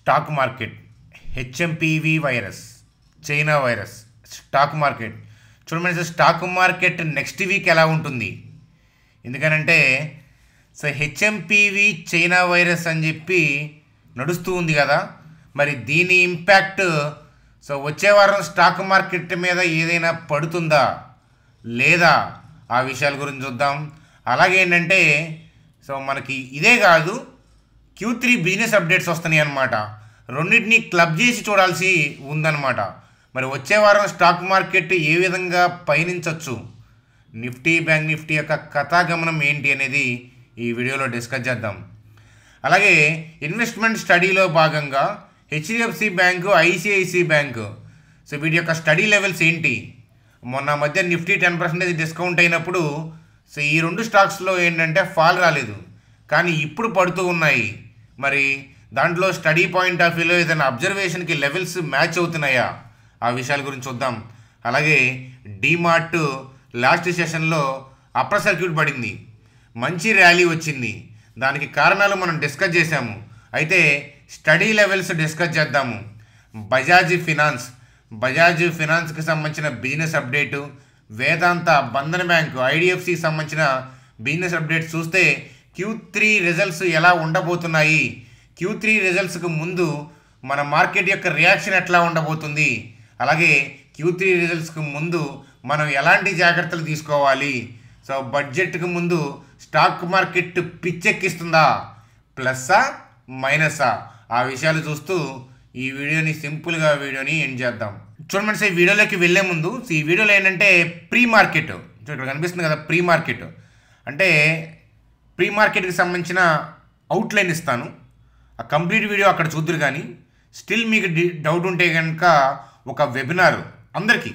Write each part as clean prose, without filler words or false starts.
Stock market, HMPV virus, China virus, stock market చూడమని sir. Stock market next week ఎలా ఉంటుంది? ఎందుకనంటే so HMPV China virus అని చెప్పి నడుస్తూ ఉంది కదా, మరి దీని ఇంపాక్ట్ సో వచ్చే వారం స్టాక్ మార్కెట్ మీద ఏదైనా పడుతుందా లేదా ఆ విషయాల గురించి చూద్దాం. అలాగే ఏంటంటే సో మనకి ఇదే కాదు, Q3 బిజినెస్ అప్డేట్స్ వస్తున్నాయి అన్నమాట. రెండింటినీ క్లబ్ చేసి చూడాల్సి ఉందన్నమాట. మరి వచ్చే వారం స్టాక్ మార్కెట్ ఏ విధంగా పయనించవచ్చు, నిఫ్టీ బ్యాంక్ నిఫ్టీ యొక్క కథాగమనం ఏంటి అనేది ఈ వీడియోలో డిస్కస్ చేద్దాం. అలాగే ఇన్వెస్ట్మెంట్ స్టడీలో భాగంగా HDFC bank, ICICI bank so వీటి యొక్క స్టడీ లెవెల్స్ ఏంటి? మొన్న మధ్య నిఫ్టీ 10% డిస్కౌంట్ అయినప్పుడు సో ఈ రెండు స్టాక్స్లో ఏంటంటే ఫాల్ రాలేదు, కానీ ఇప్పుడు పడుతూ ఉన్నాయి. మరి దాంట్లో స్టడీ పాయింట్ ఆఫ్ వ్యూలో ఏదైనా అబ్జర్వేషన్కి లెవెల్స్ మ్యాచ్ అవుతున్నాయా ఆ విషయాల గురించి చూద్దాం. అలాగే డీమార్ట్ లాస్ట్ సెషన్లో అప్పర్ సర్క్యూట్ పడింది, మంచి ర్యాలీ వచ్చింది. దానికి కారణాలు మనం డిస్కస్ చేసాము. అయితే స్టడీ లెవెల్స్ డిస్కస్ చేద్దాము. బజాజ్ ఫినాన్స్కి సంబంధించిన బిజినెస్ అప్డేటు, వేదాంత, బంధన్ బ్యాంకు, ఐడిఎఫ్సికి సంబంధించిన బిజినెస్ అప్డేట్స్ చూస్తే Q3 రిజల్ట్స్ ఎలా ఉండబోతున్నాయి, Q3 రిజల్ట్స్కి ముందు మన మార్కెట్ యొక్క రియాక్షన్ ఎట్లా ఉండబోతుంది, అలాగే Q3 రిజల్ట్స్కి ముందు మనం ఎలాంటి జాగ్రత్తలు తీసుకోవాలి, సో బడ్జెట్కి ముందు స్టాక్ మార్కెట్ పిచ్చెక్కిస్తుందా, ప్లస్సా మైనసా, ఆ విషయాలు చూస్తూ ఈ వీడియోని సింపుల్గా ఎండ్ చేద్దాం. చూడండి సార్, ఈ వీడియోలోకి వెళ్ళే ముందు ఈ వీడియోలో ఏంటంటే ప్రీ మార్కెట్ ఇక్కడ కనిపిస్తుంది కదా, ప్రీ మార్కెట్ అంటే ప్రీ మార్కెట్కి సంబంధించిన అవుట్లైన్ ఇస్తాను. ఆ కంప్లీట్ వీడియో అక్కడ చూద్దరు. కానీ స్టిల్ మీకు డౌట్ ఉంటే కనుక ఒక వెబినార్ అందరికీ,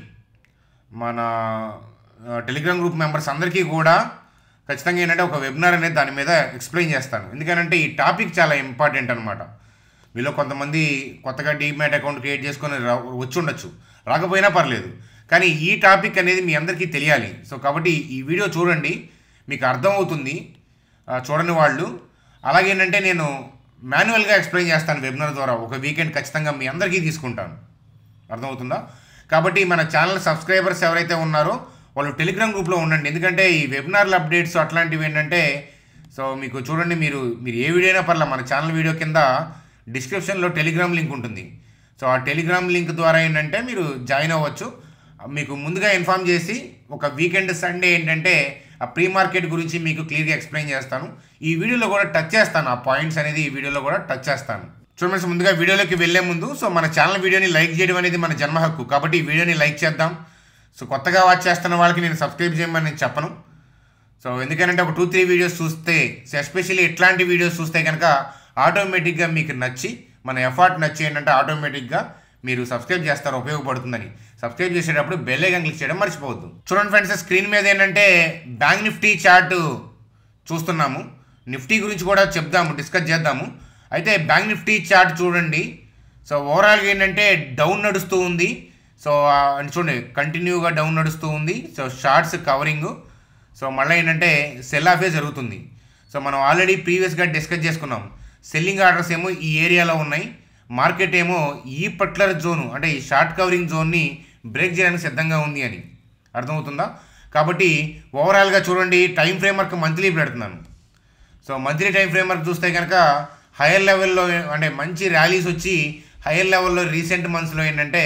మన టెలిగ్రామ్ గ్రూప్ మెంబర్స్ అందరికీ కూడా ఖచ్చితంగా ఏంటంటే ఒక వెబినార్ అనేది దాని మీద ఎక్స్ప్లెయిన్ చేస్తాను. ఎందుకంటే ఈ టాపిక్ చాలా ఇంపార్టెంట్ అనమాట. మీలో కొంతమంది కొత్తగా డీమ్యాట్ అకౌంట్ క్రియేట్ చేసుకొని వచ్చి ఉండొచ్చు, రాకపోయినా పర్లేదు, కానీ ఈ టాపిక్ అనేది మీ అందరికీ తెలియాలి. సో కాబట్టి ఈ వీడియో చూడండి, మీకు అర్థమవుతుంది. చూడని వాళ్ళు అలాగే ఏంటంటే నేను మాన్యువల్గా ఎక్స్ప్లెయిన్ చేస్తాను వెబినార్ ద్వారా. ఒక వీకెండ్ ఖచ్చితంగా మీ అందరికీ తీసుకుంటాను. అర్థమవుతుందా? కాబట్టి మన ఛానల్ సబ్స్క్రైబర్స్ ఎవరైతే ఉన్నారో వాళ్ళు టెలిగ్రామ్ గ్రూప్లో ఉండండి. ఎందుకంటే ఈ వెబినార్ల అప్డేట్స్ అట్లాంటివి ఏంటంటే సో మీకు చూడండి, మీరు ఏ వీడియో అయినా పర్లేదు, మన ఛానల్ వీడియో కింద డిస్క్రిప్షన్లో టెలిగ్రామ్ లింక్ ఉంటుంది. సో ఆ టెలిగ్రామ్ లింక్ ద్వారా ఏంటంటే మీరు జాయిన్ అవ్వచ్చు. మీకు ముందుగా ఇన్ఫామ్ చేసి ఒక వీకెండ్ సండే ఏంటంటే ఆ ప్రీ మార్కెట్ గురించి మీకు క్లియర్గా ఎక్స్ప్లెయిన్ చేస్తాను. ఈ వీడియోలో కూడా టచ్ చేస్తాను, ఆ పాయింట్స్ అనేది ఈ వీడియోలో కూడా టచ్ చేస్తాను. చూడండి, ముందుగా వీడియోలోకి వెళ్ళే ముందు సో మన ఛానల్ వీడియోని లైక్ చేయడం అనేది మన జన్మ హక్కు, కాబట్టి ఈ వీడియోని లైక్ చేద్దాం. సో కొత్తగా వాచ్ చేస్తున్న వాళ్ళకి నేను సబ్స్క్రైబ్ చేయమని నేను చెప్పను. సో ఎందుకంటే ఒక 2-3 వీడియోస్ చూస్తే, సో ఎస్పెషల్లీ ఇట్లాంటి వీడియోస్ చూస్తే కనుక ఆటోమేటిక్గా మీకు నచ్చి, మన ఎఫర్ట్ నచ్చి ఏంటంటే ఆటోమేటిక్గా మీరు సబ్స్క్రైబ్ చేస్తారు, ఉపయోగపడుతుందని. సబ్స్క్రైబ్ చేసేటప్పుడు బెల్ ఐకాన్ క్లిక్ చేయడం మర్చిపోవద్దు. చూడండి ఫ్రెండ్స్, స్క్రీన్ మీద ఏంటంటే బ్యాంక్ నిఫ్టీ చార్ట్ చూస్తున్నాము. నిఫ్టీ గురించి కూడా డిస్కస్ చేద్దాము. అయితే బ్యాంక్ నిఫ్టీ చార్ట్ చూడండి. సో ఓవరాల్గా ఏంటంటే డౌన్ నడుస్తూ ఉంది. సో చూడండి, కంటిన్యూగా డౌన్ నడుస్తూ ఉంది. సో షార్ట్స్ కవరింగ్, సో మళ్ళీ ఏంటంటే సెల్ ఆఫే జరుగుతుంది. సో మనం ఆల్రెడీ ప్రీవియస్గా డిస్కస్ చేసుకున్నాం. సెల్లింగ్ ఆర్డర్స్ ఏమో ఈ ఏరియాలో ఉన్నాయి, మార్కెట్ ఏమో ఈ పర్టికులర్ జోను అంటే ఈ షార్ట్ కవరింగ్ జోన్ని బ్రేక్ చేయడానికి సిద్ధంగా ఉంది అని. అర్థమవుతుందా? కాబట్టి ఓవరాల్గా చూడండి, టైం ఫ్రేమ్వర్క్ మంత్లీ పెడుతున్నాను. సో మంత్లీ టైం ఫ్రేమ్వర్క్ చూస్తే కనుక హైయర్ లెవెల్లో అంటే మంచి ర్యాలీస్ వచ్చి హైయర్ లెవెల్లో రీసెంట్ మంత్స్లో ఏంటంటే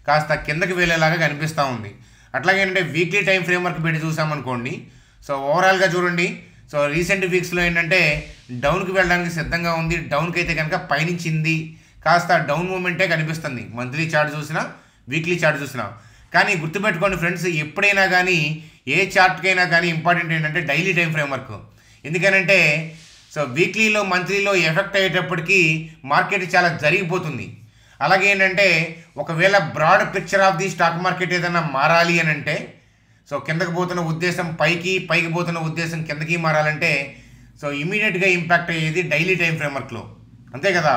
కాస్త కిందకి వెళ్ళేలాగా కనిపిస్తూ ఉంది. అట్లాగే ఏంటంటే వీక్లీ టైం ఫ్రేమ్వర్క్ పెట్టి చూసామనుకోండి, సో ఓవరాల్గా చూడండి, సో రీసెంట్ వీక్స్లో ఏంటంటే డౌన్కి వెళ్ళడానికి సిద్ధంగా ఉంది. డౌన్కి అయితే కనుక పయనించింది, కాస్త డౌన్ మూమెంటే కనిపిస్తుంది మంత్లీ చార్ట్ చూసినా, వీక్లీ చార్ట్ చూసినా. కానీ గుర్తుపెట్టుకోండి ఫ్రెండ్స్, ఎప్పుడైనా కానీ ఏ చార్ట్కైనా కానీ ఇంపార్టెంట్ ఏంటంటే డైలీ టైం ఫ్రేమ్వర్క్. ఎందుకనంటే సో వీక్లీలో మంత్లీలో ఎఫెక్ట్ అయ్యేటప్పటికీ మార్కెట్ చాలా జరిగిపోతుంది. అలాగే ఏంటంటే ఒకవేళ broad picture of the stock market ఏదైనా మారాలి అని అంటే, సో కిందకి పోతున్న ఉద్దేశం పైకి పోతున్న ఉద్దేశం కిందకి మారాలంటే సో ఇమీడియట్గా ఇంపాక్ట్ అయ్యేది డైలీ టైం ఫ్రేమ్వర్క్లో, అంతే కదా.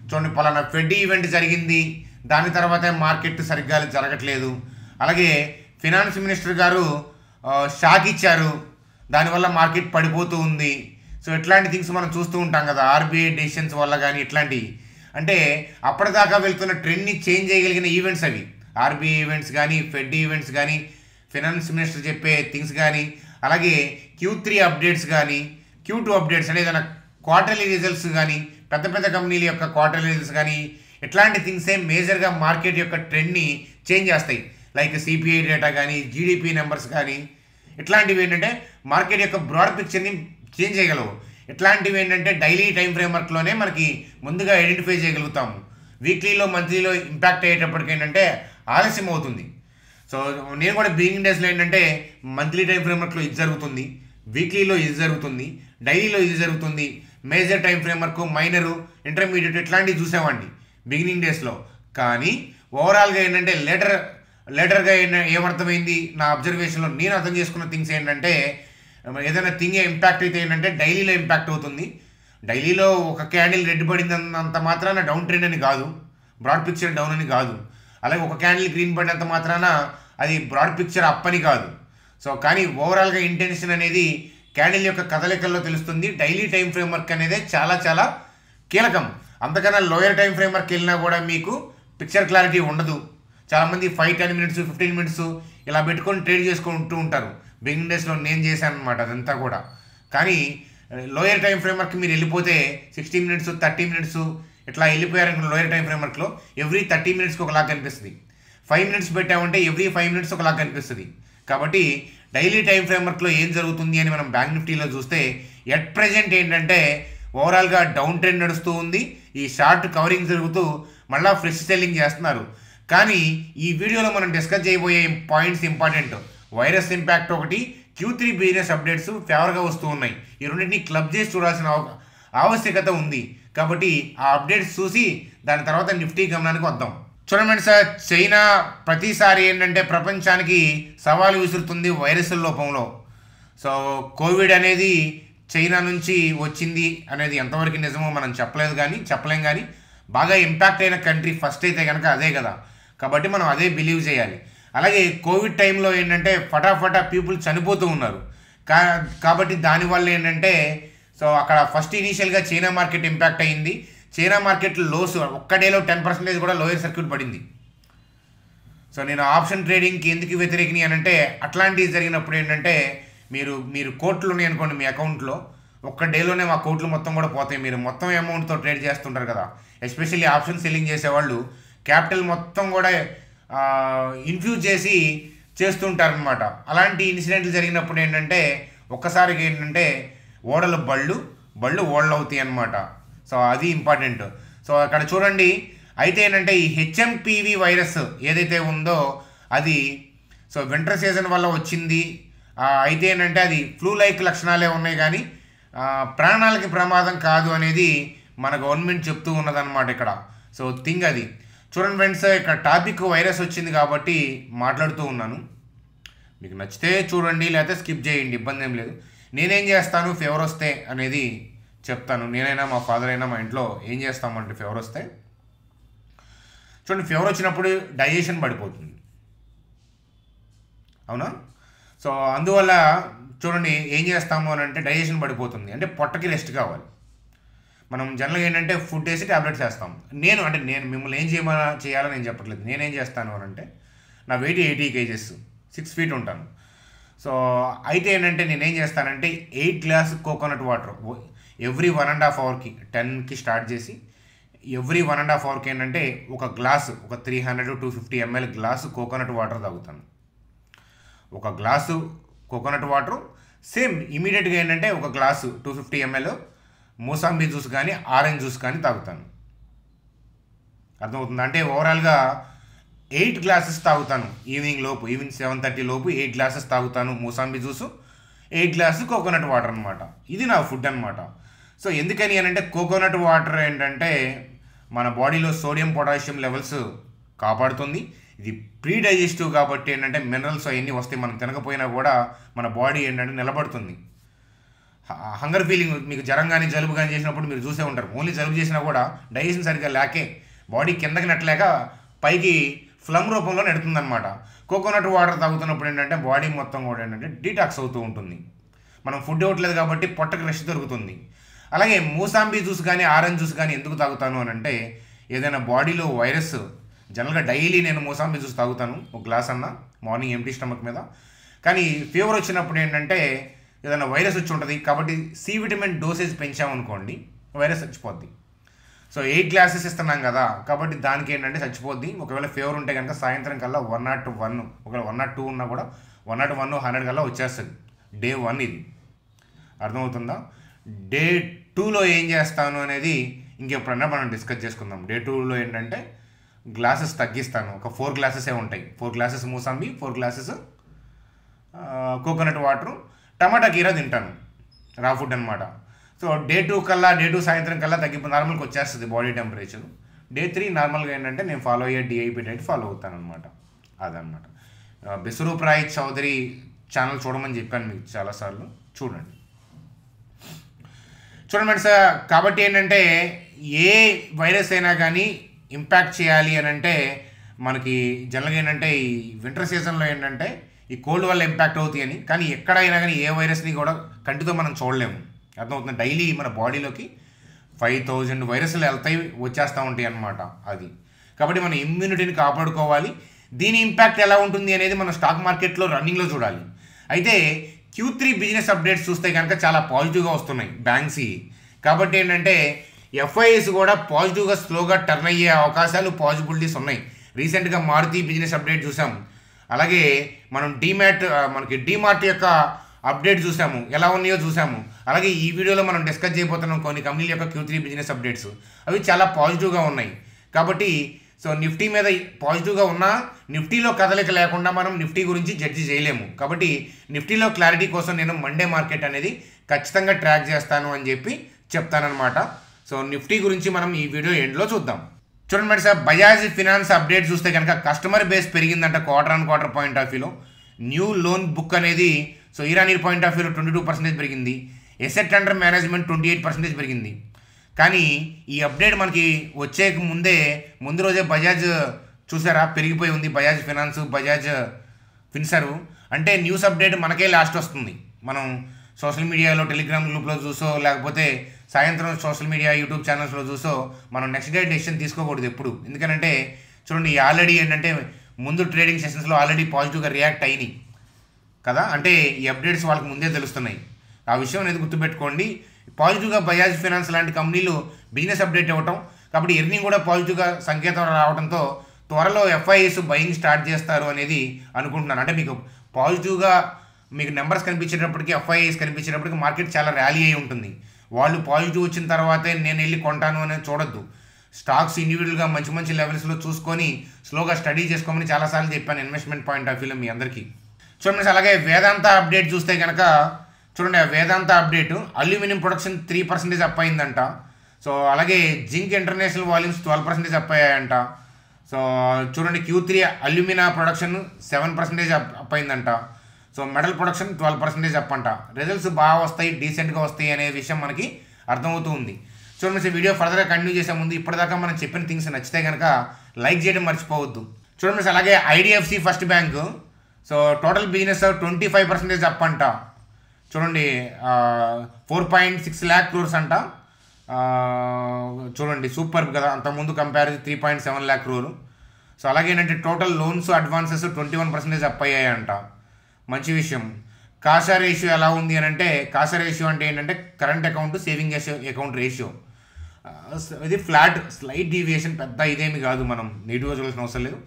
చూడండి, పలానా ఫెడ్ ఈవెంట్ జరిగింది, దాని తర్వాత మార్కెట్ సరిగ్గా జరగట్లేదు. అలాగే ఫినాన్స్ మినిస్టర్ గారు షాక్ ఇచ్చారు, దానివల్ల మార్కెట్ పడిపోతూ ఉంది. సో ఇట్లాంటి థింగ్స్ మనం చూస్తూ ఉంటాం కదా, ఆర్బీఐ డెసిషన్స్ వల్ల కానీ ఇట్లాంటివి. అంటే అప్పటిదాకా వెళ్తున్న ట్రెండ్ని చేంజ్ చేయగలిగిన ఈవెంట్స్ అవి. ఆర్బీఐ ఈవెంట్స్ కానీ, ఫెడ్ ఈవెంట్స్ కానీ, ఫినాన్స్ మినిస్టర్ చెప్పే థింగ్స్ కానీ, అలాగే Q3 అప్డేట్స్ కానీ, Q2 అప్డేట్స్ అనేది ఏదైనా క్వార్టర్లీ రిజల్ట్స్ కానీ, పెద్ద పెద్ద కంపెనీల యొక్క క్వార్టర్లీ రిజల్ట్స్ కానీ, ఇట్లాంటి థింగ్సే మేజర్గా మార్కెట్ యొక్క ట్రెండ్ని చేంజ్ చేస్తాయి. లైక్ సిపిఐ డేటా కానీ, జీడిపి నెంబర్స్ కానీ, ఇట్లాంటివి ఏంటంటే మార్కెట్ యొక్క బ్రాడ్ పిక్చర్ని చేంజ్ చేయగలవు. ఇట్లాంటివి ఏంటంటే డైలీ టైం ఫ్రేమ్వర్క్లోనే మనకి ముందుగా ఐడెంటిఫై చేయగలుగుతాము. వీక్లీలో, మంత్లీలో ఇంపాక్ట్ అయ్యేటప్పటికి ఏంటంటే ఆలస్యం అవుతుంది. సో నేను కూడా బిగినింగ్ డేస్లో ఏంటంటే మంత్లీ టైం ఫ్రేమ్వర్క్లో ఇది జరుగుతుంది, వీక్లీలో ఇది జరుగుతుంది, డైలీలో ఇది జరుగుతుంది, major time framework, minor, intermediate ఇట్లాంటివి చూసామండి బిగినింగ్ డేస్లో. కానీ ఓవరాల్గా ఏంటంటే లేటర్గా ఏమర్థమైంది నా అబ్జర్వేషన్లో నేను అర్థం చేసుకున్న థింగ్స్ ఏంటంటే ఏదైనా థింగ్ ఇంపాక్ట్ అయితే ఏంటంటే డైలీలో ఇంపాక్ట్ అవుతుంది. డైలీలో ఒక క్యాండిల్ రెడ్ పడిందంత మాత్రాన డౌన్ ట్రెండ్ అని కాదు, బ్రాడ్ పిక్చర్ డౌన్ అని కాదు. అలాగే ఒక క్యాండిల్ గ్రీన్ పడినంత మాత్రాన అది బ్రాడ్ పిక్చర్ అప్ అని కాదు. సో కానీ ఓవరాల్గా ఇంటెన్షన్ అనేది క్యాండిల్ యొక్క కదలికల్లో తెలుస్తుంది. డైలీ టైం ఫ్రేమ్వర్క్ అనేది చాలా చాలా కీలకం. అంతకన్నా లోయర్ టైం ఫ్రేమ్వర్క్ వెళ్ళినా కూడా మీకు పిక్చర్ క్లారిటీ ఉండదు. చాలామంది 5-10 మినిట్స్ 15 మినిట్స్ ఇలా పెట్టుకొని ట్రేడ్ చేసుకుంటూ ఉంటారు. బిగినింగ్ డేస్లో నేను చేశాను అనమాట అదంతా కూడా. కానీ లోయర్ టైం ఫ్రేమ్వర్క్ మీరు వెళ్ళిపోతే 60 మినిట్స్ 30 మినిట్స్ ఇట్లా వెళ్ళిపోయారనుకున్న లోయర్ టైం ఫ్రేమ్వర్క్లో ఎవ్రీ 30 మినిట్స్కి ఒకలాగా కనిపిస్తుంది. 5 మినిట్స్ పెట్టామంటే ఎవ్రీ 5 మినిట్స్ ఒకలాగా కనిపిస్తుంది. కాబట్టి డైలీ టైం ఫ్రేమ్వర్క్లో ఏం జరుగుతుంది అని మనం బ్యాంక్ నిఫ్టీలో చూస్తే ఎట్ ప్రెజెంట్ ఏంటంటే ఓవరాల్గా డౌన్ ట్రెండ్ నడుస్తూ ఉంది. ఈ షార్ట్ కవరింగ్ జరుగుతూ మళ్ళీ ఫ్రెష్ సెల్లింగ్ చేస్తున్నారు. కానీ ఈ వీడియోలో మనం డిస్కస్ చేయబోయే పాయింట్స్ ఇంపార్టెంట్. వైరస్ ఇంపాక్ట్ ఒకటి, Q3 బిజినెస్ అప్డేట్స్ ఫేవర్గా వస్తూ ఉన్నాయి. ఈ రెండింటిని క్లబ్ చేసి చూడాల్సిన ఆవశ్యకత ఉంది. కాబట్టి ఆ అప్డేట్స్ చూసి దాని తర్వాత నిఫ్టీ గమనానికి వద్దాం. చూడండి సార్, చైనా ప్రతిసారి ఏంటంటే ప్రపంచానికి సవాలు విసురుతుంది వైరస్ల రూపంలో. సో కోవిడ్ అనేది చైనా నుంచి వచ్చింది అనేది ఎంతవరకు నిజమో మనం చెప్పలేం కానీ బాగా ఇంపాక్ట్ అయిన కంట్రీ ఫస్ట్ అయితే కనుక అదే కదా. కాబట్టి మనం అదే బిలీవ్ చేయాలి. అలాగే కోవిడ్ టైంలో ఏంటంటే ఫటాఫటా పీపుల్ చనిపోతూ ఉన్నారు. కాబట్టి దానివల్ల ఏంటంటే సో అక్కడ ఫస్ట్ ఇనీషియల్గా చైనా మార్కెట్ ఇంపాక్ట్ అయ్యింది. చైనా మార్కెట్ లోస్ ఒక్క డేలో 10% కూడా లోయర్ సర్క్యూట్ పడింది. సో నేను ఆప్షన్ ట్రేడింగ్కి ఎందుకు వ్యతిరేకిని అని అంటే అట్లాంటివి జరిగినప్పుడు ఏంటంటే మీరు కోట్లు ఉన్నాయి అనుకోండి మీ అకౌంట్లో, ఒక్క డేలోనే మా కోట్లు మొత్తం కూడా పోతాయి. మీరు మొత్తం అమౌంట్తో ట్రేడ్ చేస్తుంటారు కదా. ఎస్పెషల్లీ ఆప్షన్ సెల్లింగ్ చేసేవాళ్ళు క్యాపిటల్ మొత్తం కూడా ఇన్ఫ్యూజ్ చేసి చేస్తుంటారనమాట. అలాంటి ఇన్సిడెంట్లు జరిగినప్పుడు ఏంటంటే ఒక్కసారికి ఏంటంటే ఓడలు బళ్ళు ఓడలు అవుతాయి అన్నమాట. సో అది ఇంపార్టెంట్. సో అక్కడ చూడండి, అయితే ఏంటంటే ఈ HMPV వైరస్ ఏదైతే ఉందో అది సో వింటర్ సీజన్ వల్ల వచ్చింది. అయితే ఏంటంటే అది ఫ్లూ లైక్ లక్షణాలే ఉన్నాయి కానీ ప్రాణాలకి ప్రమాదం కాదు అనేది మన గవర్నమెంట్ చెప్తూ ఉన్నదన్నమాట ఇక్కడ. సో థింగ్ అది చూడండి ఫ్రెండ్స్, ఇక్కడ టాపిక్ వైరస్ వచ్చింది కాబట్టి మాట్లాడుతూ ఉన్నాను. మీకు నచ్చితే చూడండి, లేకపోతే స్కిప్ చేయండి, ఇబ్బంది ఏం లేదు. నేనేం చేస్తాను ఫీవర్ వస్తే అనేది చెప్తాను. నేనైనా మా ఫాదర్ అయినా మా ఇంట్లో ఏం చేస్తామంటే ఫీవర్ వస్తే చూడండి, ఫీవర్ వచ్చినప్పుడు డైజెషన్ పడిపోతుంది, అవునా? సో అందువల్ల చూడండి ఏం చేస్తాము అని అంటే డైజెషన్ పడిపోతుంది అంటే పొట్టకి రెస్ట్ కావాలి. మనం జనరల్గా ఏంటంటే ఫుడ్ వేసి ట్యాబ్లెట్స్ వేస్తాం. నేను మిమ్మల్ని ఏం చేయాలని నేను చెప్పట్లేదు. నేనేం చేస్తాను అని అంటే నా వెయిట్ 80 kgs, 6 feet ఉంటాను. సో అయితే ఏంటంటే నేనేం చేస్తానంటే 8 గ్లాస్ కోకోనట్ వాటర్ ఎవ్రీ 1.5 hourకి 10కి స్టార్ట్ చేసి ఎవ్రీ 1.5 hourకి ఏంటంటే ఒక గ్లాసు, ఒక 300-250 ml గ్లాసు కోకోనట్ వాటర్ తాగుతాను. ఒక గ్లాసు కోకోనట్ వాటర్ సేమ్ ఇమీడియట్గా ఏంటంటే ఒక గ్లాసు 250 ml మూసాంబీ జ్యూస్ కానీ ఆరెంజ్ జ్యూస్ కానీ తాగుతాను. అర్థమవుతుంది? అంటే ఓవరాల్గా 8 glasses తాగుతాను ఈవినింగ్ 7:30 లోపు 8 glasses తాగుతాను మూసాంబీ జ్యూసు, 8 glasses కోకోనట్ వాటర్ అనమాట. ఇది నా ఫుడ్ అనమాట. సో ఎందుకని అని అంటే కోకోనట్ వాటర్ ఏంటంటే మన బాడీలో సోడియం పొటాషియం లెవెల్స్ కాపాడుతుంది. ఇది ప్రీ డైజెస్టివ్ కాబట్టి ఏంటంటే మినరల్స్ అవన్నీ వస్తాయి. మనం తినకపోయినా కూడా మన బాడీ ఏంటంటే నిలబడుతుంది. హంగర్ ఫీలింగ్ మీకు జ్వరం కానీ జలుబు కానీ చేసినప్పుడు మీరు చూసే ఉంటారు. ఓన్లీ జలుబు చేసినా కూడా డైజెషన్ సరిగ్గా లేకే బాడీ కిందకి నెట్టలేక పైకి ఫ్లమ్ రూపంలో నెడుతుందన్నమాట. కోకోనట్ వాటర్ తాగుతున్నప్పుడు ఏంటంటే బాడీ మొత్తం కూడా ఏంటంటే డీటాక్స్ అవుతూ ఉంటుంది. మనం ఫుడ్ ఇవ్వట్లేదు కాబట్టి పొట్టకి రెస్ట్ దొరుకుతుంది. అలాగే మూసాంబీ జ్యూస్ కానీ ఆరెంజ్ జ్యూస్ కానీ ఎందుకు తాగుతాను అని అంటే ఏదైనా బాడీలో వైరస్, జనరల్గా డైలీ నేను మోసాంబి జ్యూస్ తాగుతాను ఒక గ్లాస్ అన్న మార్నింగ్ ఎంప్టీ స్టమక్ మీద. కానీ ఫీవర్ వచ్చినప్పుడు ఏంటంటే ఏదైనా వైరస్ వచ్చి ఉంటుంది కాబట్టి సి విటమిన్ డోసేజ్ పెంచామనుకోండి వైరస్ చచ్చిపోద్ది. సో 8 గ్లాసెస్ ఇస్తున్నాం కదా కాబట్టి దానికి ఏంటంటే చచ్చిపోద్ది. ఒకవేళ ఫీవర్ ఉంటే కనుక సాయంత్రం కల్లా 101, ఒకవేళ 102 ఉన్నా కూడా 101, 100 కల్లా వచ్చేస్తుంది. డే 1 ఇది, అర్థమవుతుందా? డే 2లో ఏం చేస్తాను అనేది ఇంకెప్పుడన్నా మనం డిస్కస్ చేసుకుందాం. డే 2లో ఏంటంటే గ్లాసెస్ తగ్గిస్తాను. ఒక 4 గ్లాసెసే ఉంటాయి. 4 గ్లాసెస్ మూసాంబి, 4 గ్లాసెస్ కోకోనట్ వాటరు, టమాటా కీరా తింటాను, రా ఫుడ్ అనమాట. సో డే 2 సాయంత్రం కల్లా నార్మల్కి వచ్చేస్తుంది బాడీ టెంపరేచర్. డే 3 నార్మల్గా ఏంటంటే నేను ఫాలో అయ్యే డిఐపి డైట్ ఫాలో అవుతాను అనమాట. అదనమాట. బిస్వరూప్ రాయ్ చౌదరి ఛానల్ చూడమని చెప్పాను మీకు చాలాసార్లు, చూడండి సార్. కాబట్టి ఏంటంటే ఏ వైరస్ అయినా కానీ ఇంపాక్ట్ చేయాలి అని అంటే మనకి జనరల్గా ఏంటంటే ఈ వింటర్ సీజన్లో ఏంటంటే ఈ కోల్డ్ వల్ల ఇంపాక్ట్ అవుతాయి అని. కానీ ఎక్కడైనా కానీ ఏ వైరస్ని కూడా కంటితో మనం చూడలేము, అర్థమవుతుంది. డైలీ మన బాడీలోకి 5000 వైరస్లు వెళ్తాయి, వచ్చేస్తూ ఉంటాయి అన్నమాట. అది కాబట్టి మన ఇమ్యూనిటీని కాపాడుకోవాలి. దీని ఇంపాక్ట్ ఎలా ఉంటుంది అనేది మనం స్టాక్ మార్కెట్లో రన్నింగ్లో చూడాలి. అయితే Q3 బిజినెస్ అప్డేట్స్ చూస్తే కనుక చాలా పాజిటివ్గా వస్తున్నాయి బ్యాంక్స్. కాబట్టి ఏంటంటే ఎఫ్ఐఎస్ కూడా పాజిటివ్గా స్లోగా టర్న్ అయ్యే అవకాశాలు, పాజిబిలిటీస్ ఉన్నాయి. రీసెంట్గా మారుతి బిజినెస్ అప్డేట్ చూసాం. అలాగే మనం మనకి డీమార్ట్ యొక్క అప్డేట్ చూసాము, ఎలా ఉన్నాయో చూసాము. అలాగే ఈ వీడియోలో మనం డిస్కస్ చేయబోతున్నాం కొన్ని కంపెనీల యొక్క Q3 బిజినెస్ అప్డేట్స్. అవి చాలా పాజిటివ్గా ఉన్నాయి. కాబట్టి సో నిఫ్టీ మీద పాజిటివ్గా ఉన్నా నిఫ్టీలో కదలిక లేకుండా మనం నిఫ్టీ గురించి జడ్జి చేయలేము. కాబట్టి నిఫ్టీలో క్లారిటీ కోసం నేను మండే మార్కెట్ అనేది ఖచ్చితంగా ట్రాక్ చేస్తాను అని చెప్పి చెప్తానమాట. సో నిఫ్టీ గురించి మనం ఈ వీడియో ఎండ్లో చూద్దాం. చూడండి madam sir, Bajaj finance update చూస్తే కనుక కస్టమర్ బేస్ పెరిగిందంట క్వార్టర్ పాయింట్ ఆఫ్ వ్యూలో. న్యూ లోన్ బుక్ అనేది సో ఇయర్ పాయింట్ ఆఫ్ వ్యూలో 22% పెరిగింది. ఎసెట్ అండర్ మేనేజ్మెంట్ 28% పెరిగింది. కానీ ఈ అప్డేట్ మనకి వచ్చే ముందు రోజే బజాజ్ చూసారా పెరిగిపోయి ఉంది. బజాజ్ ఫినాన్స్, బజాజ్ ఫిన్సర్వ్ అంటే న్యూస్ అప్డేట్ మనకే లాస్ట్ వస్తుంది. మనం సోషల్ మీడియాలో టెలిగ్రామ్ గ్రూప్లో చూసో లేకపోతే సాయంత్రం సోషల్ మీడియా యూట్యూబ్ ఛానల్స్లో చూసో మనం నెక్స్ట్ డే డెసిషన్ తీసుకోకూడదు ఎప్పుడు. ఎందుకంటే చూడండి ఆల్రెడీ ఏంటంటే ముందు ట్రేడింగ్ సెషన్స్లో ఆల్రెడీ పాజిటివ్గా రియాక్ట్ అయినాయి కదా, అంటే ఈ అప్డేట్స్ వాళ్ళకి ముందే తెలుస్తున్నాయి. ఆ విషయం అనేది గుర్తుపెట్టుకోండి. పాజిటివ్గా బజాజ్ ఫినాన్స్ లాంటి కంపెనీలు బిజినెస్ అప్డేట్ ఇవ్వటం, కాబట్టి ఎర్నింగ్ కూడా పాజిటివ్గా సంకేతం రావడంతో త్వరలో ఎఫ్ఐఎస్ బయింగ్ స్టార్ట్ చేస్తారు అనేది అనుకుంటున్నాను. అంటే మీకు పాజిటివ్గా మీకు నెంబర్స్ కనిపించేటప్పటికి, ఎఫ్ఐఎస్ కనిపించేటప్పటికి మార్కెట్ చాలా ర్యాలీ అయి ఉంటుంది. వాళ్ళు పాజిటివ్ వచ్చిన తర్వాతే నేను వెళ్ళి కొంటాను అనేది చూడొద్దు. స్టాక్స్ ఇండివిజువల్గా మంచి లెవెల్స్లో చూసుకొని స్లోగా స్టడీ చేసుకోమని చాలాసార్లు చెప్పాను ఇన్వెస్ట్మెంట్ పాయింట్ ఆఫ్ వ్యూలో మీ అందరికీ. చూడండి. అలాగే వేదాంత అప్డేట్ చూస్తే కనుక చూడండి, Vedanta update aluminium production 3% up అయిందంట. సో అలాగే జింక్ ఇంటర్నేషనల్ వాల్యూమ్స్ 12% అప్ అయ్యాయంట. సో చూడండి Q3 అల్యూమినా ప్రొడక్షన్ 7% అప్ అయిందంట. సో మెటల్ ప్రొడక్షన్ 12% అప్ అంట. రిజల్ట్స్ బాగా వస్తాయి, డీసెంట్గా వస్తాయి అనే విషయం మనకి అర్థమవుతూ ఉంది. చూడండి సార్, వీడియో ఫర్దర్గా కంటిన్యూ చేసే ముందు ఇప్పటిదాకా మనం చెప్పిన థింగ్స్ నచ్చితే కనుక లైక్ చేయడం మర్చిపోవద్దు. చూడండి సార్, అలాగే IDFC first bank so total business 25% up అంట. చూడండి 4.6 lakh crores అంట. చూడండి సూపర్ కదా, అంతకుముందు కంపారిజన్ 3.7 lakh crore. సో అలాగే ఏంటంటే టోటల్ లోన్స్ అడ్వాన్సెస్ 21% అప్ అయ్యాయంట. మంచి విషయం. కాసా రేషియో ఎలా ఉంది అని అంటే, కాసా రేషియో అంటే ఏంటంటే current account saving account ratio, ఇది ఫ్లాట్, స్లైట్ డీవియేషన్, పెద్ద ఇదేమి కాదు, మనం నెగిటివ్గా చూడాల్సిన అవసరం లేదు.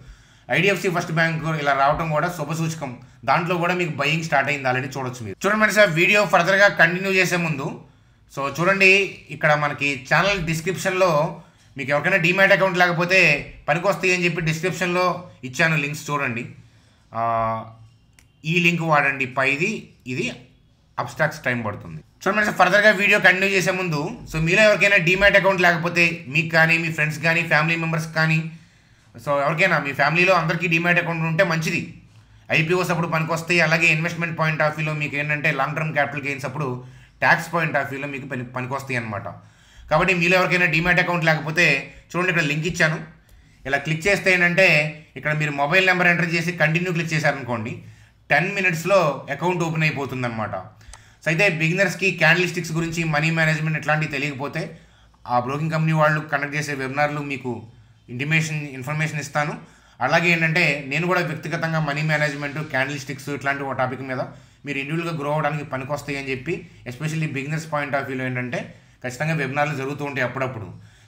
ఐడిఎఫ్సి ఫస్ట్ బ్యాంక్ ఇలా రావడం కూడా శుభసూచకం. దాంట్లో కూడా మీకు బయింగ్ స్టార్ట్ అయింది ఆల్రెడీ, చూడొచ్చు మీరు. చూడండి సార్, వీడియో ఫర్దర్గా కంటిన్యూ చేసే ముందు సో చూడండి ఇక్కడ మనకి ఛానల్ డిస్క్రిప్షన్లో మీకు ఎవరికైనా డీమ్యాట్ అకౌంట్ లేకపోతే పనికొస్తాయి అని చెప్పి డిస్క్రిప్షన్లో ఇచ్చాను లింక్స్, చూడండి. ఈ లింక్ వాడండి పైది, ఇది అబ్స్ట్రాక్ట్స్ టైం పడుతుంది. చూడండి సార్, ఫర్దర్గా వీడియో కంటిన్యూ చేసే ముందు సో మీలో ఎవరికైనా డీమ్యాట్ అకౌంట్ లేకపోతే మీకు కానీ మీ ఫ్రెండ్స్ కానీ ఫ్యామిలీ మెంబర్స్ కానీ సో ఎవరికైనా మీ ఫ్యామిలీలో అందరికీ డీమ్యాట్ అకౌంట్ ఉంటే మంచిది. ఐపీఓస్ అప్పుడు పనికొస్తాయి. అలాగే ఇన్వెస్ట్మెంట్ పాయింట్ ఆఫ్ వ్యూలో మీకు ఏంటంటే లాంగ్ టర్మ్ క్యాపిటల్ గెయిన్స్ అప్పుడు ట్యాక్స్ పాయింట్ ఆఫ్ వ్యూలో మీకు పనికొస్తాయి అనమాట. కాబట్టి మీలో ఎవరికైనా డీమ్యాట్ అకౌంట్ లేకపోతే చూడండి ఇక్కడ లింక్ ఇచ్చాను. ఇలా క్లిక్ చేస్తే ఏంటంటే ఇక్కడ మీరు మొబైల్ నెంబర్ ఎంటర్ చేసి కంటిన్యూ క్లిక్ చేశారనుకోండి 10 minutesలో అకౌంట్ ఓపెన్ అయిపోతుంది అనమాట. సో అయితే బిగినర్స్కి క్యాండిల్ స్టిక్స్ గురించి, మనీ మేనేజ్మెంట్ ఇట్లాంటివి తెలియకపోతే ఆ బ్రోకింగ్ కంపెనీ వాళ్ళు కండక్ట్ చేసే వెబినార్లు మీకు ఇన్ఫర్మేషన్ ఇస్తాను. అలాగే ఏంటంటే నేను కూడా వ్యక్తిగతంగా మనీ మేనేజ్మెంట్, క్యాండిల్ స్టిక్స్ ఇట్లాంటి ఒక టాపిక్ మీద మీరు ఇండివిజువల్గా గ్రో అవ్వడానికి పనికొస్తాయి అని చెప్పి, ఎస్పెషల్లీ బిగినర్స్ పాయింట్ ఆఫ్ వ్యూలో ఏంటంటే ఖచ్చితంగా వెబినార్లు జరుగుతూ ఉంటాయి అప్పుడప్పుడు.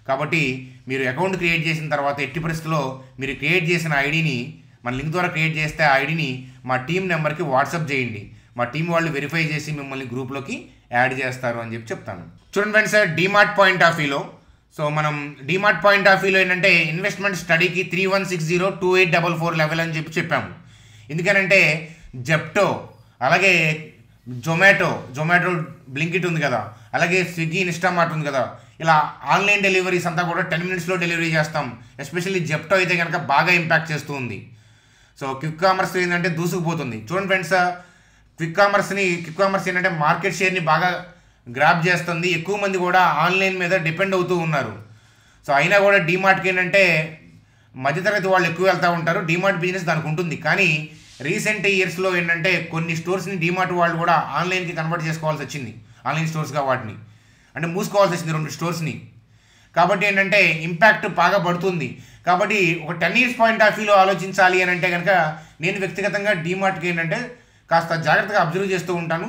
కాబట్టి మీరు అకౌంట్ క్రియేట్ చేసిన తర్వాత ఎట్టి పరిస్థితుల్లో మీరు క్రియేట్ చేసిన ఐడిని మన లింక్ ద్వారా క్రియేట్ చేస్తే ఆ ఐడిని మా టీం నెంబర్కి వాట్సాప్ చేయండి. మా టీం వాళ్ళు వెరిఫై చేసి మిమ్మల్ని గ్రూప్లోకి యాడ్ చేస్తారు అని చెప్పి చెప్తాను. చూడండి ఫ్రెండ్స్, డీమార్ట్ పాయింట్ ఆఫ్ వ్యూలో మనం డీమార్ట్ పాయింట్ ఆఫ్ వ్యూలో ఏంటంటే ఇన్వెస్ట్మెంట్ స్టడీకి 31602844 లెవెల్ అని చెప్పాము. ఎందుకనంటే జెప్టో, అలాగే జొమాటో బ్లింకిట్ ఉంది కదా, అలాగే స్విగ్గీ, ఇన్స్టామార్ట్ ఉంది కదా, ఇలా ఆన్లైన్ డెలివరీస్ అంతా కూడా 10 మినిట్స్లో డెలివరీ చేస్తాం. ఎస్పెషల్లీ జెప్టో అయితే కనుక బాగా ఇంపాక్ట్ చేస్తూ ఉంది. సో క్విక్ కామర్స్ ఏంటంటే దూసుకుపోతుంది. చూడండి ఫ్రెండ్స్, క్విక్ కామర్స్ ఏంటంటే మార్కెట్ షేర్ని బాగా గ్రాప్ చేస్తుంది. ఎక్కువ మంది కూడా ఆన్లైన్ మీద డిపెండ్ అవుతూ ఉన్నారు. సో అయినా కూడా డీమార్ట్కి ఏంటంటే మధ్యతరగతి వాళ్ళు ఎక్కువ వెళ్తూ ఉంటారు. డీమార్ట్ బిజినెస్ దానికి ఉంటుంది. కానీ రీసెంట్ ఇయర్స్లో ఏంటంటే కొన్ని స్టోర్స్ని డీమార్ట్ వాళ్ళు కూడా ఆన్లైన్కి కన్వర్ట్ చేసుకోవాల్సి వచ్చింది. ఆన్లైన్ స్టోర్స్గా వాటిని అంటే మూసుకోవాల్సి వచ్చింది 2 స్టోర్స్ని. కాబట్టి ఏంటంటే ఇంపాక్ట్ బాగా పడుతుంది. కాబట్టి ఒక 10 ఇయర్స్ పాయింట్ ఆఫ్ వ్యూలో ఆలోచించాలి అని అంటే కనుక నేను వ్యక్తిగతంగా డీమార్ట్కి ఏంటంటే కాస్త జాగ్రత్తగా అబ్జర్వ్ చేస్తూ ఉంటాను.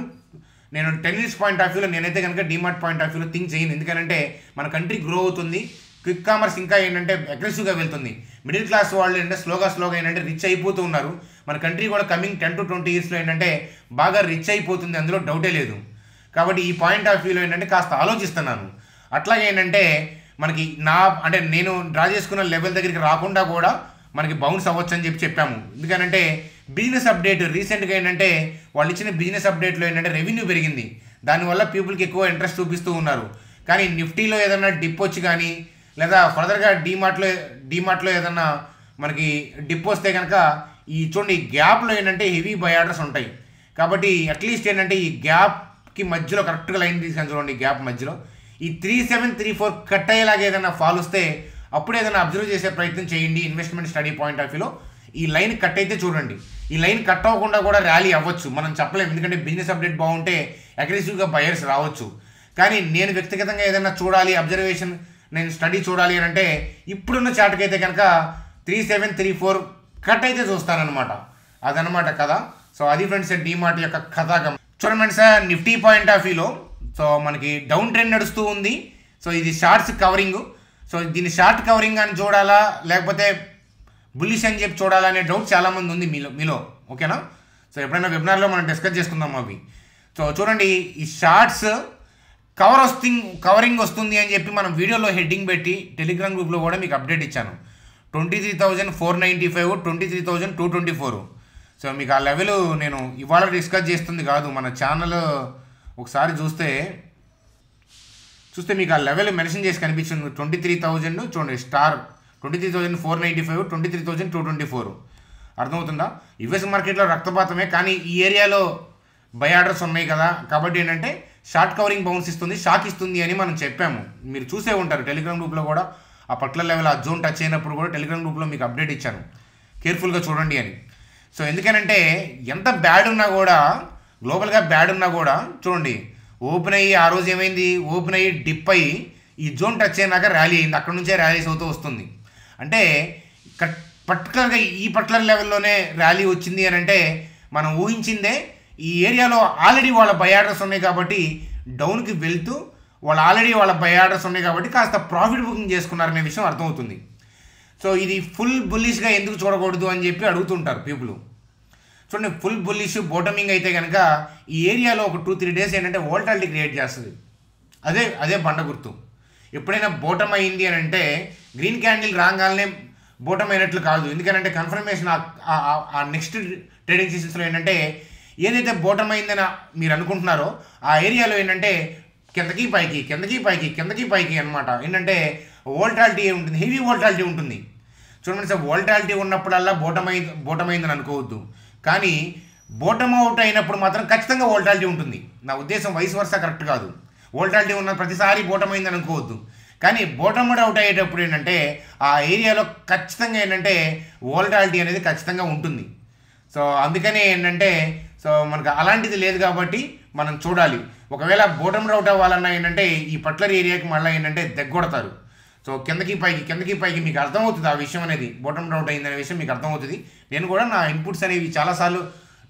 నేను 10 ఇయర్స్ పాయింట్ ఆఫ్ వ్యూలో నేనైతే కనుక డీమార్ట్ పాయింట్ ఆఫ్ వ్యూలో థింక్ చేయను. ఎందుకంటే మన కంట్రీ గ్రో అవుతుంది. క్విక్ కామర్స్ ఇంకా ఏంటంటే అగ్రెసివ్గా వెళ్తుంది. మిడిల్ క్లాస్ వాళ్ళు ఏంటంటే స్లోగా ఏంటంటే రిచ్ అయిపోతూ ఉన్నారు. మన కంట్రీ కూడా కమింగ్ 10 to 20 ఇయర్స్లో ఏంటంటే బాగా రిచ్ అయిపోతుంది, అందులో డౌటే లేదు. కాబట్టి ఈ పాయింట్ ఆఫ్ వ్యూలో ఏంటంటే కాస్త ఆలోచిస్తున్నాను. అట్లాగే ఏంటంటే మనకి నేను డ్రా చేసుకున్న లెవెల్ దగ్గరికి రాకుండా కూడా మనకి బౌన్స్ అవ్వచ్చు అని చెప్పాము. ఎందుకంటే బిజినెస్ అప్డేట్ రీసెంట్గా ఏంటంటే వాళ్ళు ఇచ్చిన బిజినెస్ అప్డేట్లో ఏంటంటే రెవెన్యూ పెరిగింది. దానివల్ల పీపుల్కి ఎక్కువ ఇంట్రెస్ట్ చూపిస్తూ ఉన్నారు. కానీ నిఫ్టీలో ఏదైనా డిప్ వచ్చి కానీ లేదా ఫర్దర్గా డీమార్ట్లో ఏదన్నా మనకి డిప్ వస్తే కనుక చూడండి ఈ గ్యాప్లో ఏంటంటే హెవీ బై ఆర్డర్స్ ఉంటాయి. కాబట్టి అట్లీస్ట్ ఏంటంటే ఈ గ్యాప్కి మధ్యలో కరెక్ట్గా లైన్ తీసుకొని చూడండి, గ్యాప్ మధ్యలో ఈ 3734 కట్ అయ్యేలాగా ఏదైనా ఫాల్ వస్తే అప్పుడు ఏదైనా అబ్జర్వ్ చేసే ప్రయత్నం చేయండి. ఇన్వెస్ట్మెంట్ స్టడీ పాయింట్ ఆఫ్ వ్యూలో ఈ లైన్ కట్ అయితే చూడండి. ఈ లైన్ కట్ అవ్వకుండా కూడా ర్యాలీ అవ్వచ్చు, మనం చెప్పలేము. ఎందుకంటే బిజినెస్ అప్డేట్ బాగుంటే అగ్రెసివ్గా బయర్స్ రావచ్చు. కానీ నేను వ్యక్తిగతంగా ఏదైనా చూడాలి, నేను స్టడీ చూడాలి అని అంటే ఇప్పుడున్న చార్ట్కి అయితే కనుక 3734 కట్ అయితే చూస్తానన్నమాట. అదనమాట కదా. సో అది ఫ్రెండ్స్ డీమార్ట్ యొక్క కథాగం. చూడండి ఫ్రెండ్స్, నిఫ్టీ పాయింట్ ఆఫ్ వ్యూలో మనకి డౌన్ ట్రెండ్ నడుస్తూ ఉంది. సో ఇది షార్ట్స్ కవరింగ్. సో దీన్ని షార్ట్ కవరింగ్ అని చూడాలా లేకపోతే బుల్లిష్ అని చెప్పి చూడాలా అనే డౌట్ చాలామంది ఉంది మీలో. ఓకేనా? సో ఎప్పుడైనా వెబినార్లో మనం డిస్కస్ చేసుకుందాం అవి. సో చూడండి, ఈ షార్ట్స్ కవరింగ్ వస్తుంది అని చెప్పి మనం వీడియోలో హెడ్డింగ్ పెట్టి టెలిగ్రామ్ గ్రూప్లో కూడా మీకు అప్డేట్ ఇచ్చాను. 23,495, 23,224. సో మీకు ఆ లెవెల్ నేను ఇవాళ డిస్కస్ చేస్తుంది కాదు. మన ఛానల్ ఒకసారి చూస్తే మీకు ఆ లెవెల్ మెన్షన్ చేసి కనిపించింది. 23,000 చూడండి, స్టార్ 23,495, 23,224. అర్థమవుతుందా? యుఎస్ మార్కెట్లో రక్తపాతమే, కానీ ఈ ఏరియాలో బై ఆర్డర్స్ ఉన్నాయి కదా. కాబట్టి ఏంటంటే షార్ట్ కవరింగ్ బౌన్స్ ఇస్తుంది, షాక్ ఇస్తుంది అని మనం చెప్పాము. మీరు చూసే ఉంటారు టెలిగ్రామ్ గ్రూప్లో కూడా ఆ పర్టికులర్ లెవెల్ ఆ జోన్ టచ్ అయినప్పుడు కూడా టెలిగ్రామ్ గ్రూప్లో మీకు అప్డేట్ ఇచ్చాను, కేర్ఫుల్గా చూడండి అని. సో ఎందుకనంటే ఎంత బ్యాడ్ ఉన్నా కూడా, గ్లోబల్గా బ్యాడ్ ఉన్నా కూడా చూడండి, ఓపెన్ అయ్యి ఆ రోజు ఏమైంది, ఓపెన్ అయ్యి డిప్ అయ్యి ఈ జోన్ టచ్ అయినాక ర్యాలీ అయింది. అక్కడ నుంచే ర్యాలీస్ అవుతూ వస్తుంది. అంటే పర్టికులర్గా ఈ పర్టికులర్ లెవెల్లోనే ర్యాలీ వచ్చింది అని అంటే మనం ఊహించిందే. ఈ ఏరియాలో ఆల్రెడీ వాళ్ళ బై ఆర్డర్స్ ఉన్నాయి కాబట్టి డౌన్కి వెళ్తూ ఆల్రెడీ వాళ్ళ బై ఆర్డర్స్ ఉన్నాయి కాబట్టి కాస్త ప్రాఫిట్ బుకింగ్ చేసుకున్నారనే విషయం అర్థమవుతుంది. సో ఇది ఫుల్ బుల్లిష్గా ఎందుకు చూడకూడదు అని చెప్పి అడుగుతుంటారు పీపుల్. చూడండి, ఫుల్ బుల్లిష్ బోటమింగ్ అయితే కనుక ఈ ఏరియాలో ఒక 2-3 డేస్ ఏంటంటే వోల్టాలిటీ క్రియేట్ చేస్తుంది. అదే బండ గుర్తు. ఎప్పుడైనా బోటమ్ అయింది అని అంటే గ్రీన్ క్యాండిల్ రాగానే బోటమ్ అయినట్లు కాదు. ఎందుకంటే కన్ఫర్మేషన్ ఆ నెక్స్ట్ ట్రేడింగ్ సెషన్స్లో ఏంటంటే ఏదైతే బోటమ్ అయిందని మీరు అనుకుంటున్నారో ఆ ఏరియాలో ఏంటంటే కిందకి పైకి అనమాట. ఏంటంటే వోల్టాలిటీ ఉంటుంది, హెవీ వోల్టాలిటీ ఉంటుంది. చూడండి సార్, వోల్టాలిటీ ఉన్నప్పుడల్లా బోటమ్ అయిందని అనుకోవద్దు. కానీ బోటమ్ అవుట్ అయినప్పుడు మాత్రం ఖచ్చితంగా వోల్టాలిటీ ఉంటుంది. నా ఉద్దేశం వైస్ వర్సా కరెక్ట్ కాదు. వోల్టాలిటీ ఉన్న ప్రతిసారి బోటమ్ అయిందని అనుకోవద్దు. కానీ బోటమ్ అవుట్ అయ్యేటప్పుడు ఏంటంటే ఆ ఏరియాలో ఖచ్చితంగా ఏంటంటే వోల్టాలిటీ అనేది ఖచ్చితంగా ఉంటుంది. సో అందుకనే ఏంటంటే మనకు అలాంటిది లేదు కాబట్టి మనం చూడాలి. ఒకవేళ బోటమ్ అవుట్ అవ్వాలన్నా ఏంటంటే ఈ పర్టికులర్ ఏరియాకి మళ్ళీ ఏంటంటే దగ్గొడతారు. సో కిందకి పైకి మీకు అర్థమవుతుంది ఆ విషయం అనేది, బాటమ్ అవుట్ అయిందనే విషయం మీకు అర్థమవుతుంది. నేను కూడా నా ఇన్పుట్స్ అనేవి చాలాసార్లు